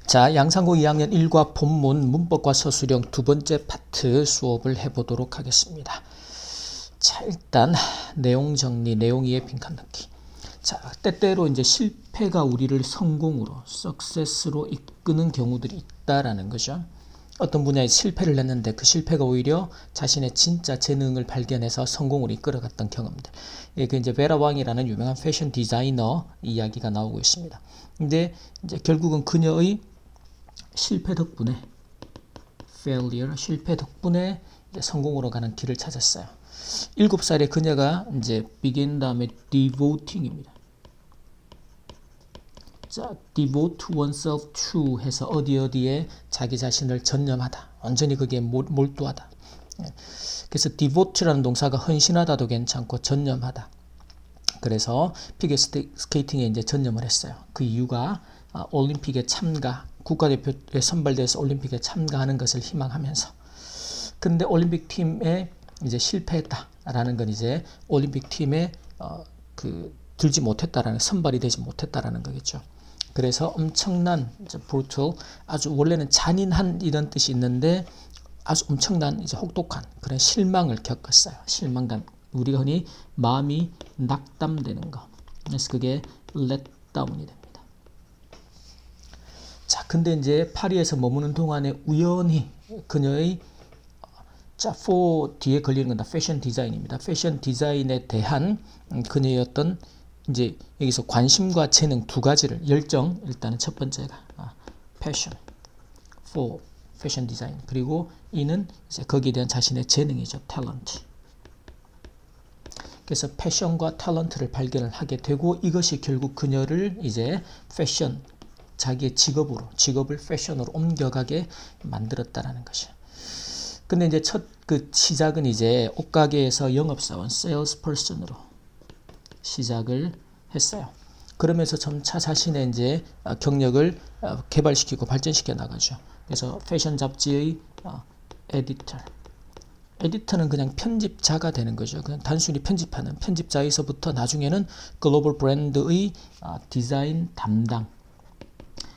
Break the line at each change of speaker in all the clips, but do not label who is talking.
자, 양상고 2학년 1과 본문 문법과 서술형 두 번째 파트 수업을 해보도록 하겠습니다. 자, 일단 내용 정리, 내용 이해 빈칸 넣기. 자, 때때로 이제 실패가 우리를 성공으로, success로 이끄는 경우들이 있다라는 거죠. 어떤 분야에 실패를 했는데 그 실패가 오히려 자신의 진짜 재능을 발견해서 성공으로 이끌어갔던 경험들. 그 이제 베라 왕이라는 유명한 패션 디자이너 이야기가 나오고 있습니다. 근데 이제 결국은 그녀의 실패 덕분에 실패 덕분에 이제 성공으로 가는 길을 찾았어요. 7살의 그녀가 이제 begin 다음에 devoting입니다. 자, devote oneself to 해서 어디에 자기 자신을 전념하다. 완전히 거기에 몰두하다. 그래서 devote라는 동사가 헌신하다도 괜찮고 전념하다. 그래서 피겨 스케이팅에 이제 전념을 했어요. 그 이유가 올림픽에 참가, 국가대표에 선발돼서 올림픽에 참가하는 것을 희망하면서. 근데 올림픽 팀에 이제 실패했다라는 건 이제 올림픽 팀에 들지 못했다라는, 선발이 되지 못했다라는 거겠죠. 그래서 엄청난 brutal, 아주 원래는 잔인한 이런 뜻이 있는데 아주 엄청난 이제 혹독한 그런 실망을 겪었어요. 실망감. 우리가 흔히 마음이 낙담되는 거. 그래서 그게 let down이 됩니다. 자, 근데 이제 파리에서 머무는 동안에 우연히 그녀의 for 뒤에 걸리는 건 다 패션 디자인입니다. 패션 디자인에 대한 그녀의 어떤 이제 여기서 관심과 재능 두 가지를, 열정, 일단은 첫 번째가 passion for 패션 디자인, 그리고 이는 이제 거기에 대한 자신의 재능이죠. talent. 그래서 패션과 탤런트를 발견을 하게 되고 이것이 결국 그녀를 이제 패션, 자기의 직업을 패션으로 옮겨가게 만들었다라는 것이죠. 근데 이제 첫 시작은 이제 옷가게에서 영업사원, salesperson으로 시작을 했어요. 그러면서 점차 자신의 이제 경력을 개발시키고 발전시켜 나가죠. 그래서 패션 잡지의 에디터는 그냥 편집자가 되는 거죠. 그냥 단순히 편집하는 편집자에서부터 나중에는 글로벌 브랜드의 디자인 담당.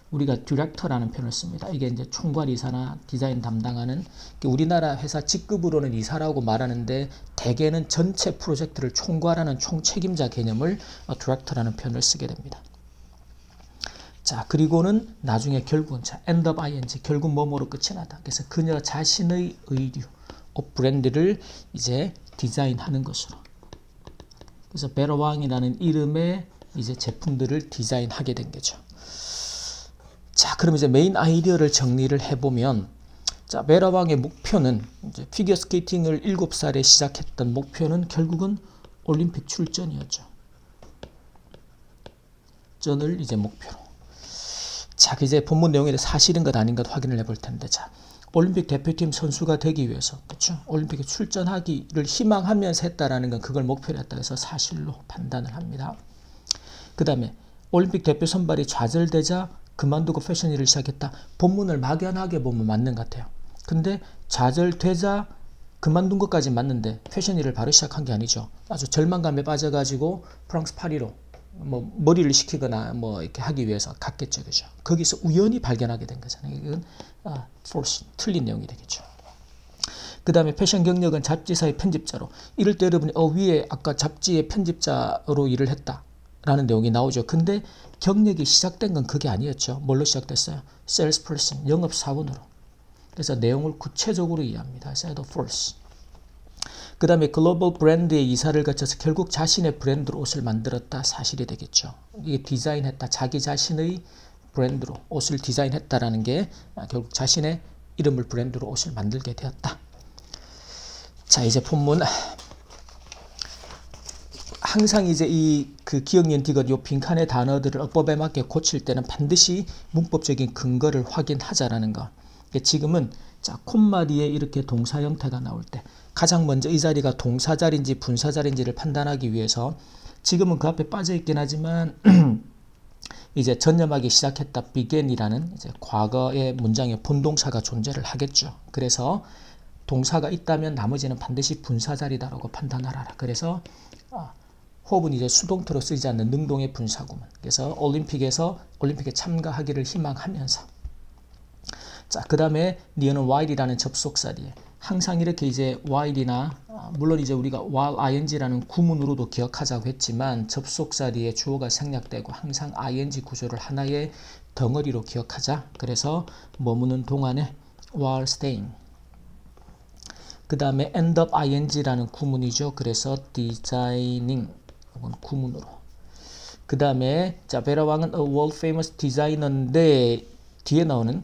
우리가 디렉터라는 표현을 씁니다. 이게 이제 총괄 이사나 디자인 담당하는, 우리나라 회사 직급으로는 이사라고 말하는데 대개는 전체 프로젝트를 총괄하는 총책임자 개념을 디렉터라는 표현을 쓰게 됩니다. 자, 그리고는 나중에 결국은 end of ing, 결국 뭐뭐로 끝이 나다. 그래서 그녀 자신의 의류, 옷 브랜드를 이제 디자인하는 것으로. 그래서 베라왕이라는 이름의 이제 제품들을 디자인하게 된 거죠. 자, 그럼 이제 메인 아이디어를 정리를 해보면, 자, 베라왕의 목표는 이제 피겨 스케이팅을 7살에 시작했던 목표는 결국은 올림픽 출전이었죠. 전을 이제 목표로. 자, 이제 본문 내용에 대해 사실인 것 아닌 것 확인을 해볼 텐데, 자, 올림픽 대표팀 선수가 되기 위해서, 그렇죠? 올림픽에 출전하기를 희망하면서 했다라는 건 그걸 목표로 했다 해서 사실로 판단을 합니다. 그 다음에 올림픽 대표 선발이 좌절되자 그만두고 패션 일을 시작했다. 본문을 막연하게 보면 맞는 것 같아요. 근데 좌절되자 그만둔 것까지 맞는데 패션 일을 바로 시작한 게 아니죠. 아주 절망감에 빠져가지고 프랑스 파리로 뭐 머리를 식히거나 뭐 이렇게 하기 위해서 갔겠죠. 그죠? 거기서 우연히 발견하게 된 거잖아요. 이건 false, 틀린 내용이 되겠죠. 그 다음에 패션 경력은 잡지사의 편집자로. 이럴 때 여러분이 위에 아까 잡지의 편집자로 일을 했다 라는 내용이 나오죠. 근데 경력이 시작된 건 그게 아니었죠. 뭘로 시작됐어요? salesperson, 영업사원으로. 그래서 내용을 구체적으로 이해합니다. 그래서 false. 그 다음에 글로벌 브랜드의 이사를 거쳐서 결국 자신의 브랜드로 옷을 만들었다. 사실이 되겠죠. 이게 디자인했다. 자기 자신의 브랜드로 옷을 디자인했다라는 게 결국 자신의 이름을 브랜드로 옷을 만들게 되었다. 자, 이제 본문. 항상 이제 그 기억, 니은, 디귿 요 빈칸의 단어들을 어법에 맞게 고칠 때는 반드시 문법적인 근거를 확인하자라는 거. 지금은 자, 콤마 뒤에 이렇게 동사 형태가 나올 때 가장 먼저 이 자리가 동사 자리인지 분사 자리인지를 판단하기 위해서 지금은 그 앞에 빠져 있긴 하지만 이제 전념하기 시작했다 began이라는 이제 과거의 문장에 본동사가 존재를 하겠죠. 그래서 동사가 있다면 나머지는 반드시 분사 자리다라고 판단하라. 그래서 호흡은 이제 수동태로 쓰이지 않는 능동의 분사구문. 그래서 올림픽에 참가하기를 희망하면서 자, 그 다음에 니어는 while이라는 접속사 뒤에 항상 이렇게 이제 while이나 물론 이제 우리가 while ing라는 구문으로도 기억하자고 했지만 접속사 뒤에 주어가 생략되고 항상 ing 구조를 하나의 덩어리로 기억하자. 그래서 머무는 동안에 while staying. 그 다음에 end up ing라는 구문이죠. 그래서 designing 이건 구문으로. 그 다음에 자, 베라왕은 a world famous designer인데 뒤에 나오는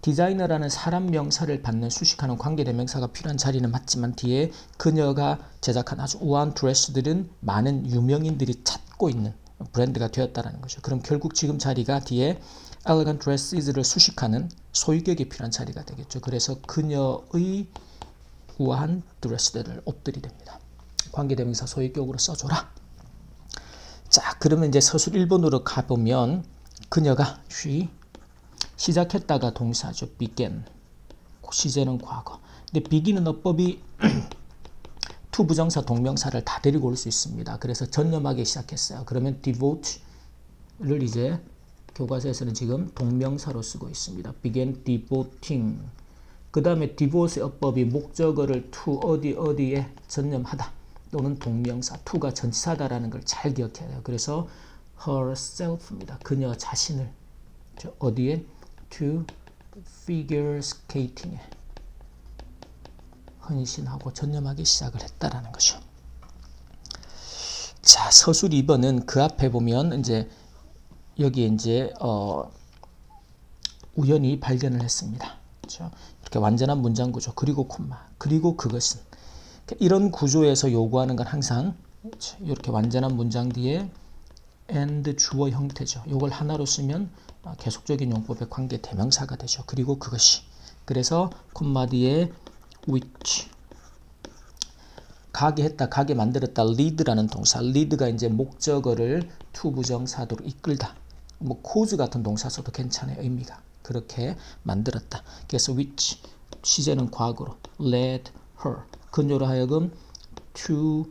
디자이너라는 사람 명사를 받는 수식하는 관계대명사가 필요한 자리는 맞지만 뒤에 그녀가 제작한 아주 우아한 드레스들은 많은 유명인들이 찾고 있는 브랜드가 되었다는 거죠. 그럼 결국 지금 자리가 뒤에 elegant dresses를 수식하는 소유격이 필요한 자리가 되겠죠. 그래서 그녀의 우아한 드레스들을 옷들이 됩니다. 관계대명사 소유격으로 써줘라. 자, 그러면 이제 서술 1번으로 가보면 그녀가 she 시작했다가 동사죠. began. 시제는 과거. 근데 begin은 어법이 to 부정사 동명사를 다 데리고 올 수 있습니다. 그래서 전념하게 시작했어요. 그러면 devote를 이제 교과서에서는 지금 동명사로 쓰고 있습니다. began devoting. 그 다음에 devote의 어법이 목적어를 to 어디에 전념하다. 또는 동명사 to가 전치사다라는 걸 잘 기억해야 돼요. 그래서 herself입니다. 그녀 자신을 어디에? to figure skating에 헌신하고 전념하기 시작을 했다라는 거죠. 자, 서술 2번은 그 앞에 보면 이제 여기에 이제 우연히 발견을 했습니다. 그렇죠? 이렇게 완전한 문장 구조 그리고 콤마 그리고 그것은 이런 구조에서 요구하는 건 항상 이렇게 완전한 문장 뒤에 and 주어 형태죠. 이걸 하나로 쓰면 계속적인 용법의 관계 대명사가 되죠. 그리고 그것이. 그래서 콤마 뒤에 which 가게 했다, 가게 만들었다. lead라는 동사. lead가 이제 목적어를 to 부정사도로 이끌다. 뭐 cause 같은 동사 써도 괜찮아요. 의미가. 그렇게 만들었다. 그래서 which 시제는 과거로 led her 그녀로 하여금 to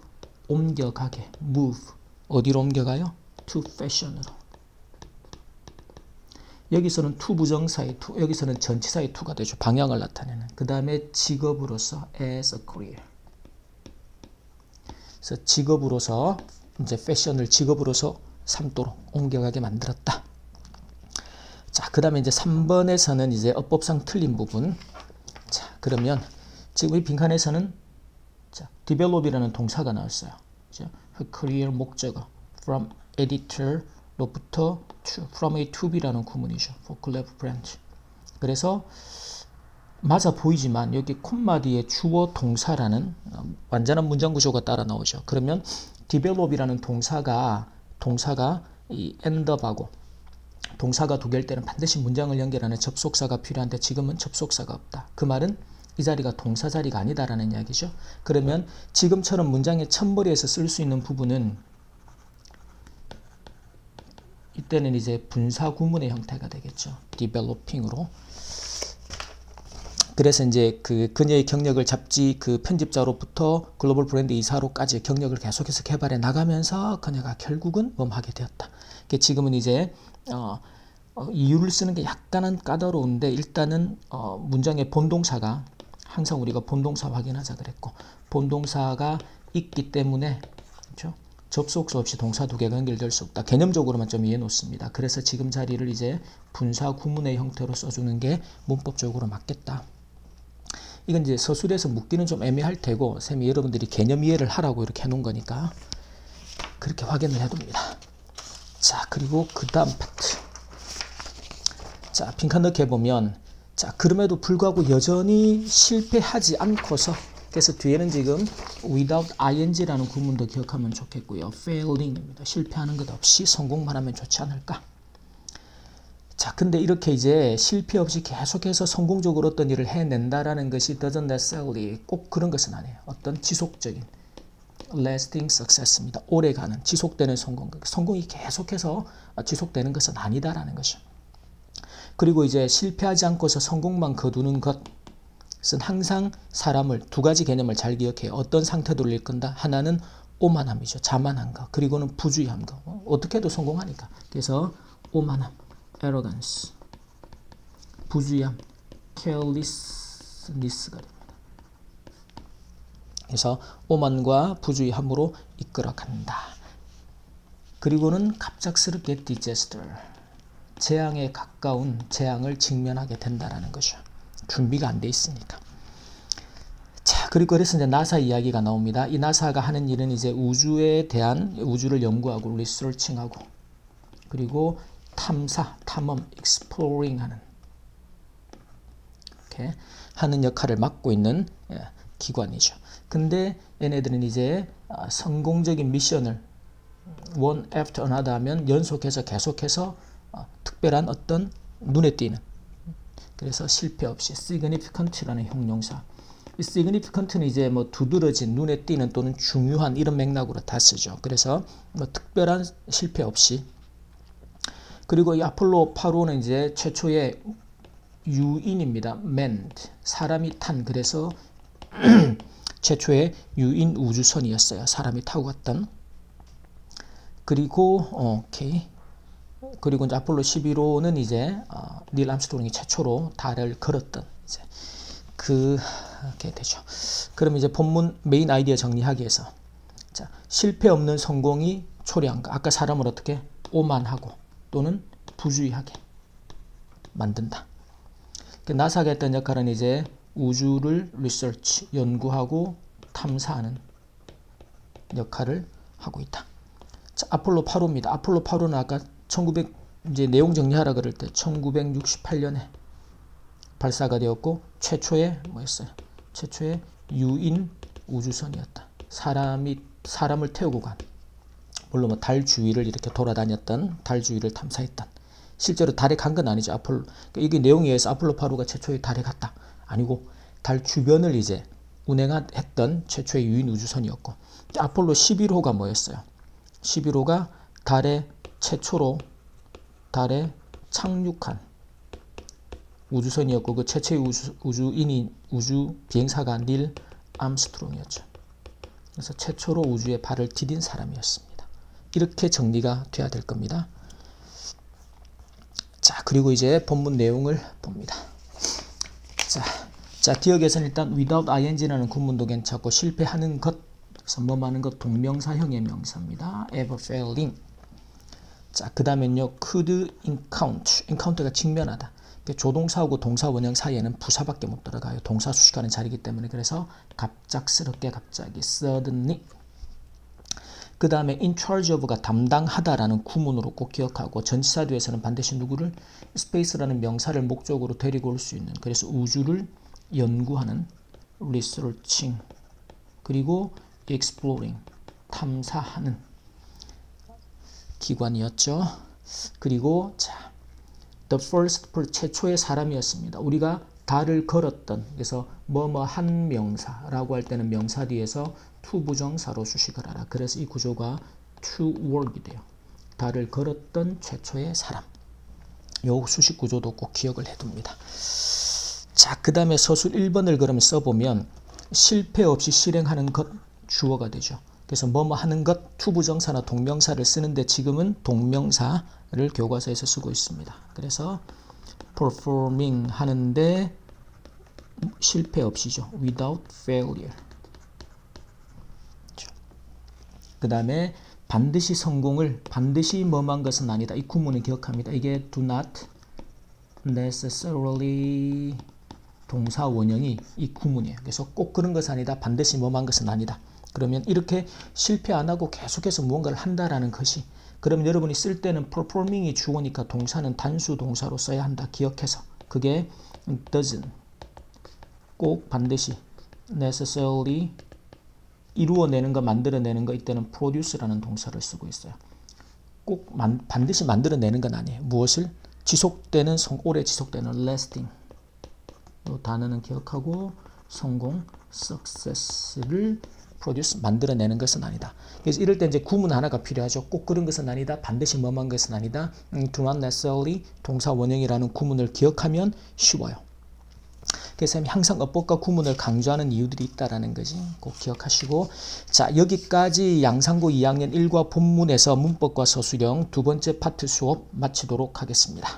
옮겨가게 move 어디로 옮겨가요? to fashion으로. 여기서는 to 부정사의 to, 여기서는 전치사의 to가 되죠. 방향을 나타내는. 그 다음에 직업으로서 as a career. 그래서 직업으로서 이제 패션을 직업으로서 삼도록 옮겨가게 만들었다. 자, 그 다음에 이제 3번에서는 이제 어법상 틀린 부분. 자, 그러면 지금 이 빈칸에서는 자, develop이라는 동사가 나왔어요. 그죠? her career 목적어 from editor로부터 to, from A to B라는 구문이죠. for clever branch. 그래서 맞아 보이지만 여기 콤마 뒤에 주어 동사라는 완전한 문장 구조가 따라 나오죠. 그러면 develop이라는 동사가 이 end up하고 동사가 두 개일 때는 반드시 문장을 연결하는 접속사가 필요한데 지금은 접속사가 없다. 그 말은 이 자리가 동사 자리가 아니다라는 이야기죠. 그러면 지금처럼 문장의 첫머리에서 쓸 수 있는 부분은 이때는 이제 분사 구문의 형태가 되겠죠. developing으로. 그래서 이제 그녀의 경력을 잡지 그 편집자로부터 글로벌 브랜드 이사로까지 경력을 계속해서 개발해 나가면서 그녀가 결국은 하게 되었다. 지금은 이제 이유를 쓰는 게 약간은 까다로운데 일단은 문장의 본동사가 항상 우리가 본동사 확인하자 그랬고 본동사가 있기 때문에 그렇죠? 접속사 없이 동사 두 개가 연결될 수 없다. 개념적으로만 좀 이해해 놓습니다. 그래서 지금 자리를 이제 분사 구문의 형태로 써주는 게 문법적으로 맞겠다. 이건 이제 서술에서 묻기는 좀 애매할 테고 쌤이 여러분들이 개념 이해를 하라고 이렇게 해놓은 거니까 그렇게 확인을 해둡니다. 자, 그리고 그 다음 파트. 자, 빈칸 넣게 보면 자, 그럼에도 불구하고 여전히 실패하지 않고서 그래서 뒤에는 지금 without ing라는 구문도 기억하면 좋겠고요. failing입니다. 실패하는 것 없이 성공만 하면 좋지 않을까? 자, 근데 이렇게 이제 실패 없이 계속해서 성공적으로 어떤 일을 해낸다라는 것이 doesn't necessarily 꼭 그런 것은 아니에요. 어떤 지속적인 lasting success입니다. 오래가는 지속되는 성공. 성공이 계속해서 지속되는 것은 아니다라는 것이죠. 그리고 이제 실패하지 않고서 성공만 거두는 것은 항상 사람을 두 가지 개념을 잘 기억해요. 어떤 상태로 이끈다. 하나는 오만함이죠. 자만한 거. 그리고는 부주의한 거. 어떻게 해도 성공하니까. 그래서 오만함, arrogance, 부주의함, carelessness가 됩니다. 그래서 오만과 부주의함으로 이끌어간다. 그리고는 갑작스럽게 disaster, 재앙에 가까운 재앙을 직면하게 된다라는 거죠. 준비가 안 돼 있으니까. 자, 그리고 그래서 이제 나사 이야기가 나옵니다. 이 나사가 하는 일은 이제 우주에 대한 우주를 연구하고 리서칭하고 그리고 탐사, 탐험, exploring 하는 이렇게 하는 역할을 맡고 있는 기관이죠. 근데 얘네들은 이제 성공적인 미션을 one after another 하면 연속해서 계속해서 특별한 어떤 눈에 띄는, 그래서 실패 없이 significant라는 형용사. 이 significant는 이제 뭐 두드러진, 눈에 띄는 또는 중요한 이런 맥락으로 다 쓰죠. 그래서 뭐 특별한 실패 없이. 그리고 이 아폴로 8호는 이제 최초의 유인입니다. manned, 사람이 탄, 그래서 최초의 유인 우주선이었어요. 사람이 타고 갔던. 그리고 오케이. 그리고 이제 아폴로 11호는 이제 닐 암스트롱이 최초로 달을 걸었던 이제 그렇게 되죠. 그럼 이제 본문 메인 아이디어 정리하기 위해서, 자, 실패 없는 성공이 초래한 거. 아까 사람을 어떻게 오만하고 또는 부주의하게 만든다. 나사가 했던 역할은 이제 우주를 리서치, 연구하고 탐사하는 역할을 하고 있다. 자, 아폴로 8호입니다. 아폴로 8호는 아까 이제 내용 정리하라 그럴 때 1968년에 발사가 되었고 최초의 뭐였어요? 최초의 유인 우주선이었다. 사람을 태우고 간, 물론 뭐 달 주위를 이렇게 돌아다녔던, 달 주위를 탐사했던. 실제로 달에 간 건 아니죠. 아폴로. 이게 내용에 의해서 아폴로 8호가 최초의 달에 갔다. 아니고 달 주변을 이제 운행했던 최초의 유인 우주선이었고, 아폴로 11호가 뭐였어요? 11호가 달에 최초로 달에 착륙한 우주선이었고, 그 최초의 우주 비행사가 닐 암스트롱이었죠. 그래서 최초로 우주에 발을 디딘 사람이었습니다. 이렇게 정리가 돼야 될 겁니다. 자, 그리고 이제 본문 내용을 봅니다. 자, 기억에서는 일단 without ing라는 구문도 괜찮고, 실패하는 것, 그래서 뭐 하는 것, 동명사형의 명사입니다. ever failing. 자, 그 다음엔요, could encounter가 직면하다. 조동사하고 동사 원형 사이에는 부사밖에 못 들어가요. 동사 수식하는 자리이기 때문에. 그래서 갑작스럽게, 갑자기, suddenly. 그 다음에 in charge of가 담당하다라는 구문으로 꼭 기억하고, 전치사 뒤에서는 반드시 누구를, space라는 명사를 목적으로 데리고 올 수 있는, 그래서 우주를 연구하는 researching, 그리고 exploring, 탐사하는 기관이었죠. 그리고 자, the first person, 최초의 사람이었습니다. 우리가 달을 걸었던, 그래서 뭐뭐한 명사라고 할 때는 명사 뒤에서 to 부정사로 수식을 하라. 그래서 이 구조가 to work이 돼요. 달을 걸었던 최초의 사람. 요 수식 구조도 꼭 기억을 해둡니다. 자, 그 다음에 서술 1번을 그러면 써보면 실패 없이 실행하는 것, 주어가 되죠. 그래서 뭐뭐 하는 것, to 부정사나 동명사를 쓰는데 지금은 동명사를 교과서에서 쓰고 있습니다. 그래서 performing 하는데 실패 없이죠. without failure. 그 다음에 반드시 성공을, 반드시 뭐만 것은 아니다. 이 구문을 기억합니다. 이게 do not necessarily 동사 원형이 이 구문이에요. 그래서 꼭 그런 것은 아니다. 반드시 뭐만 것은 아니다. 그러면 이렇게 실패 안 하고 계속해서 무언가를 한다라는 것이, 그러면 여러분이 쓸 때는 performing이 주어니까 동사는 단수 동사로 써야 한다. 기억해서. 그게 doesn't, 꼭 반드시, necessarily, 이루어내는 거, 만들어내는 거, 이때는 produce라는 동사를 쓰고 있어요. 꼭 반드시 만들어내는 건 아니에요. 무엇을? 지속되는, 오래 지속되는 lasting. 이 단어는 기억하고, 성공, success를 produce, 만들어내는 것은 아니다. 그래서 이럴 때 이제 구문 하나가 필요하죠. 꼭 그런 것은 아니다. 반드시 뭐만 것은 아니다. do not necessarily 동사 원형이라는 구문을 기억하면 쉬워요. 그래서 항상 어법과 구문을 강조하는 이유들이 있다라는 것이 꼭 기억하시고, 자, 여기까지 양상고 2학년 1과 본문에서 문법과 서술형 두 번째 파트 수업 마치도록 하겠습니다.